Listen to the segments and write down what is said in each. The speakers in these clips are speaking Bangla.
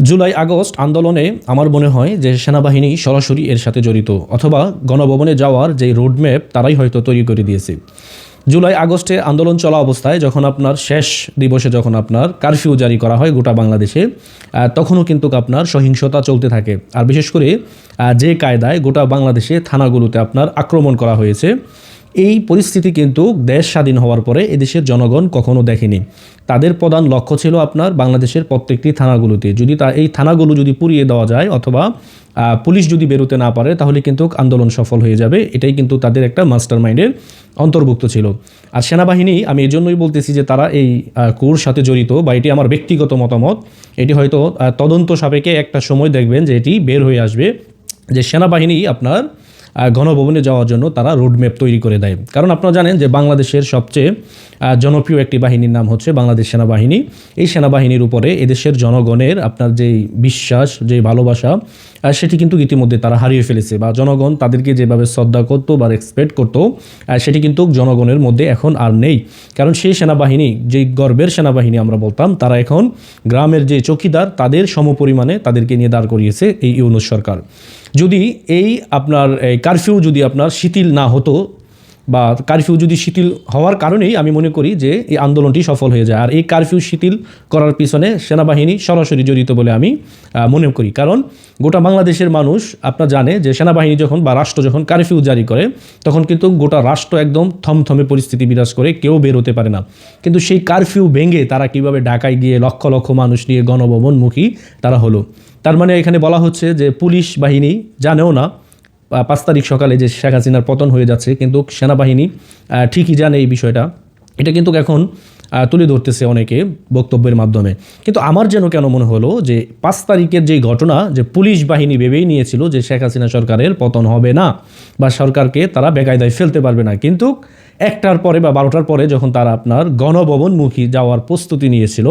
জুলাই আগস্ট আন্দোলনে আমার মনে হয় যে সেনাবাহিনী সরাসরি এর সাথে জড়িত, অথবা গণভবনে যাওয়ার যে রোডম্যাপ তারাই হয়তো তৈরি করে দিয়েছে। জুলাই আগস্টে আন্দোলন চলা অবস্থায় যখন আপনার শেষ দিবসে যখন আপনার কারফিউ জারি করা হয় গোটা বাংলাদেশে, তখনও কিন্তু আপনার সহিংসতা চলতে থাকে। আর বিশেষ করে যে কায়দায় গোটা বাংলাদেশে থানাগুলোতে আপনার আক্রমণ করা হয়েছে, এই পরিস্থিতি কিন্তু দেশ স্বাধীন হওয়ার পরে এদেশের জনগণ কখনো দেখেনি। তাদের প্রধান লক্ষ্য ছিল আপনার বাংলাদেশের প্রত্যেকটি থানাগুলোতে যদি এই থানাগুলো যদি পুড়িয়ে দেওয়া যায়, অথবা পুলিশ যদি বেরোতে না পারে, তাহলে কিন্তু আন্দোলন সফল হয়ে যাবে। এটাই কিন্তু তাদের একটা মাস্টার মাইন্ডের অন্তর্ভুক্ত ছিল। আর সেনাবাহিনী, আমি এই জন্যই বলতেছি যে তারা এই কোর সাথে জড়িত, বা এটি আমার ব্যক্তিগত মতামত। এটি হয়তো তদন্ত সাপেক্ষে একটা সময় দেখবেন যে এটি বের হয়ে আসবে, যে সেনাবাহিনী আপনার গণভবনে যাওয়ার জন্য তারা রোডম্যাপ তৈরি করে দেয়। কারণ আপনারা জানেন যে বাংলাদেশের সবচেয়ে জনপ্রিয় একটি বাহিনীর নাম হচ্ছে বাংলাদেশ সেনাবাহিনী। এই সেনাবাহিনীর উপরে এদেশের জনগণের আপনার যেই বিশ্বাস, যে ভালোবাসা, সেটি কিন্তু ইতিমধ্যে তারা হারিয়ে ফেলেছে, বা জনগণ তাদেরকে যেভাবে শ্রদ্ধা করতো বা রেসপেক্ট করতো, সেটি কিন্তু জনগণের মধ্যে এখন আর নেই। কারণ সেই সেনাবাহিনী, যেই গর্বের সেনাবাহিনী আমরা বলতাম, তারা এখন গ্রামের যে চৌকিদার তাদের সমপরিমাণে তাদেরকে নিয়ে দাঁড় করিয়েছে এই ইউনূস সরকার। যদি এই আপনার কারফিউ যদি আপনার শিথিল না হতো, বা কারফিউ যদি শিথিল হওয়ার কারণেই আমি মনে করি যে এই আন্দোলনটি সফল হয়ে যায়। আর এই কারফিউ শিথিল করার পিছনে সেনাবাহিনী সরাসরি জড়িত বলে আমি মনে করি। কারণ গোটা বাংলাদেশের মানুষ আপনার জানে যে সেনাবাহিনী যখন বা রাষ্ট্র যখন কারফিউ জারি করে, তখন কিন্তু গোটা রাষ্ট্র একদম থমথমে পরিস্থিতি বিরাজ করে, কেউ বের হতে পারে না। কিন্তু সেই কারফিউ ভেঙে তারা কীভাবে ঢাকায় গিয়ে লক্ষ লক্ষ মানুষ নিয়ে গণভবনমুখী তারা হলো। তার মানে এখানে বলা হচ্ছে যে পুলিশ বাহিনী জানেও না 5 তারিখ সকালে যে শেখ হাসিনার পতন হয়ে যাচ্ছে, কিন্তু সেনাবাহিনী ঠিকই জানে এই বিষয়টা। এটা কিন্তু এখন তুলে ধরতেছে অনেকে বক্তব্যের মাধ্যমে। কিন্তু আমার যেন কেন মনে হলো যে 5 তারিখের যেই ঘটনা, যে পুলিশ বাহিনী ভেবেই নিয়েছিল যে শেখ হাসিনা সরকারের পতন হবে না, বা সরকারকে তারা বেকায়দায় ফেলতে পারবে না। কিন্তু 1টার পরে বা 12টার পরে যখন তারা আপনার গণভবনমুখী যাওয়ার প্রস্তুতি নিয়েছিল,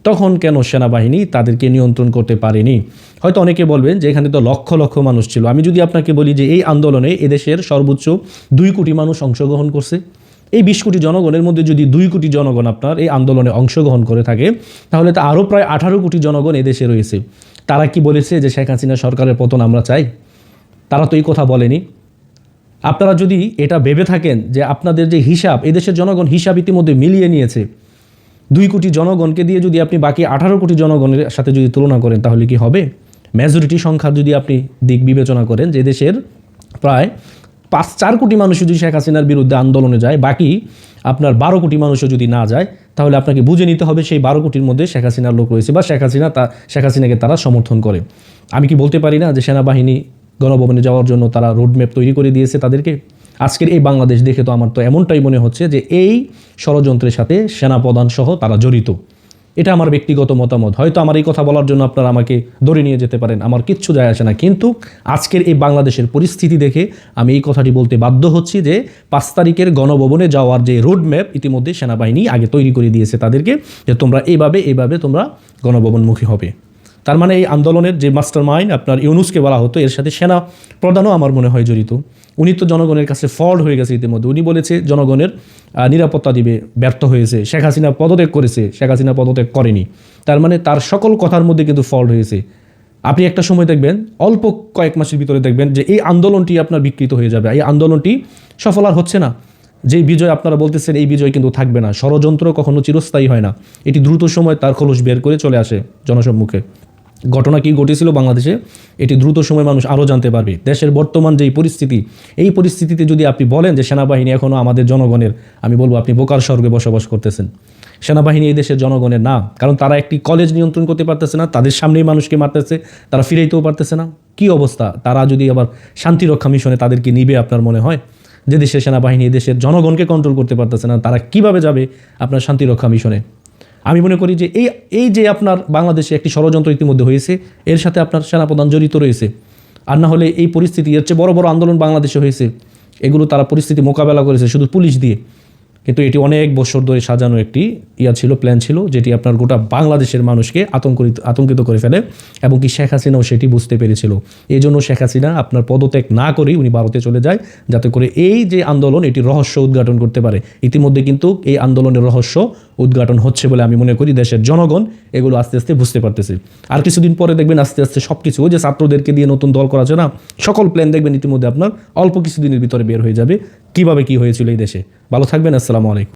তখন কেন সেনাবাহিনী তাদেরকে নিয়ন্ত্রণ করতে পারেনি? হয়তো অনেকে বলবেন যে এখানে তো লক্ষ লক্ষ মানুষ ছিল। আমি যদি আপনাকে বলি যে এই আন্দোলনে এদেশের সর্বোচ্চ 2 কোটি মানুষ অংশগ্রহণ করছে, এই 20 কোটি জনগণের মধ্যে যদি 2 কোটি জনগণ আপনার এই আন্দোলনে অংশগ্রহণ করে থাকে, তাহলে তো আরও প্রায় 18 কোটি জনগণ এদেশে রয়েছে। তারা কি বলেছে যে শেখ হাসিনা সরকারের পতন আমরা চাই? তারা তো এই কথা বলেনি। আপনারা যদি এটা ভেবে থাকেন যে আপনাদের যে হিসাব, এদেশের জনগণ হিসাব ইতিমধ্যে মিলিয়ে নিয়েছে, 2 কোটি জনগণকে দিয়ে যদি আপনি বাকি 18 কোটি জনগণের সাথে যদি তুলনা করেন, তাহলে কি হবে? মেজরিটি সংখ্যার যদি আপনি দিক বিবেচনা করেন, যে দেশের প্রায় 4 কোটি মানুষ যদি শেখ হাসিনার বিরুদ্ধে আন্দোলনে যায়, বাকি আপনার 12 কোটি মানুষও যদি না যায়, তাহলে আপনাকে বুঝে নিতে হবে সেই 12 কোটির মধ্যে শেখ হাসিনার লোক রয়েছে, বা শেখ হাসিনাকে তারা সমর্থন করে। আমি কি বলতে পারি না যে সেনাবাহিনী গণভবনে যাওয়ার জন্য তারা রোডম্যাপ তৈরি করে দিয়েছে তাদেরকে? আজকের এই বাংলাদেশ দেখে তো আমার তো এমনটাই মনে হচ্ছে যে এই ষড়যন্ত্রের সাথে সেনাপ্রধান সহ তারা জড়িত। এটা আমার ব্যক্তিগত মতামত। হয়তো আমার এই কথা বলার জন্য আপনারা আমাকে ধরে নিয়ে যেতে পারেন, আমার কিচ্ছু যায় আসে না। কিন্তু আজকের এই বাংলাদেশের পরিস্থিতি দেখে আমি এই কথাটি বলতে বাধ্য হচ্ছি যে 5 তারিখের গণভবনে যাওয়ার যে রোডম্যাপ ইতিমধ্যে সেনাবাহিনী আগে তৈরি করে দিয়েছে তাদেরকে, যে তোমরা এইভাবে তোমরা গণভবনমুখী হবে। তার মানে এই আন্দোলনের যে মাস্টার মাইন্ড আপনার ইউনূসকে বলা হতো, এর সাথে সেনা প্রধানও আমার মনে হয় জড়িত। উনি তো জনগণের কাছে ফল্ট হয়ে গেছে ইতিমধ্যে। উনি বলেছে জনগণের নিরাপত্তা দিবে, ব্যর্থ হয়েছে। শেখ হাসিনা পদত্যাগ করেছে, শেখ হাসিনা পদত্যাগ করেনি। তার মানে তার সকল কথার মধ্যে কিন্তু ফল্ট হয়েছে। আপনি একটা সময় দেখবেন, অল্প কয়েক মাসের ভিতরে দেখবেন যে এই আন্দোলনটি আপনার বিকৃত হয়ে যাবে। এই আন্দোলনটি সফল আর হচ্ছে না। যেই বিজয় আপনারা বলতেছেন, এই বিজয় কিন্তু থাকবে না। ষড়যন্ত্র কখনো চিরস্থায়ী হয় না। এটি দ্রুত সময় তার খোলস বের করে চলে আসে জনসম্মুখে। ঘটনা কি ঘটেছিল বাংলাদেশে, এটি দ্রুত সময় মানুষ আরও জানতে পারবে। দেশের বর্তমান যেই পরিস্থিতি, এই পরিস্থিতিতে যদি আপনি বলেন যে সেনাবাহিনী এখনও আমাদের জনগণের, আমি বলবো আপনি বোকার স্বর্গে বসবাস করতেছেন। সেনাবাহিনী এই দেশের জনগণের না। কারণ তারা একটি কলেজ নিয়ন্ত্রণ করতে পারতেছে না, তাদের সামনেই মানুষকে মারতেছে, তারা ফিরাইতেও পারতেছে না। কি অবস্থা! তারা যদি আবার শান্তিরক্ষা মিশনে তাদেরকে নিবে, আপনার মনে হয় যে দেশের সেনাবাহিনী দেশের জনগণকে কন্ট্রোল করতে পারতেছে না, তারা কিভাবে যাবে আপনার শান্তিরক্ষা মিশনে? আমি মনে করি যে এই যে আপনার বাংলাদেশে একটি ষড়যন্ত্র ইতিমধ্যে হয়েছে, এর সাথে আপনার সেনাপ্রধান জড়িত রয়েছে। আর না হলে এই পরিস্থিতি, এর চেয়ে বড় বড় আন্দোলন বাংলাদেশে হয়েছে, এগুলো তারা পরিস্থিতি মোকাবেলা করেছে শুধু পুলিশ দিয়ে। কিন্তু এটি অনেক বছর ধরে সাজানো একটি ছিল, প্ল্যান ছিল, যেটি আপনার গোটা বাংলাদেশের মানুষকে আতঙ্কিত করে ফেলে, এবং কি শেখ হাসিনাও সেটি বুঝতে পেরেছিল। এই জন্য শেখ হাসিনা আপনার পদত্যাগ না করেই উনি ভারতে চলে যায়, যাতে করে এই যে আন্দোলন এটি রহস্য উদ্ঘাটন করতে পারে। ইতিমধ্যে কিন্তু এই আন্দোলনের রহস্য উদ্ঘাটন হচ্ছে বলে আমি মনে করি। দেশের জনগণ এগুলো আস্তে আস্তে বুঝতে পারতেছে। আর কিছুদিন পরে দেখবেন আস্তে আস্তে সব কিছু, যে ছাত্রদেরকে দিয়ে নতুন দল করা আছে না, সকল প্ল্যান দেখবেন ইতিমধ্যে আপনার অল্প কিছুদিনের ভিতরে বের হয়ে যাবে, কিভাবে কি হয়েছিল এই দেশে। ভালো থাকবেন, আসসালামু আলাইকুম।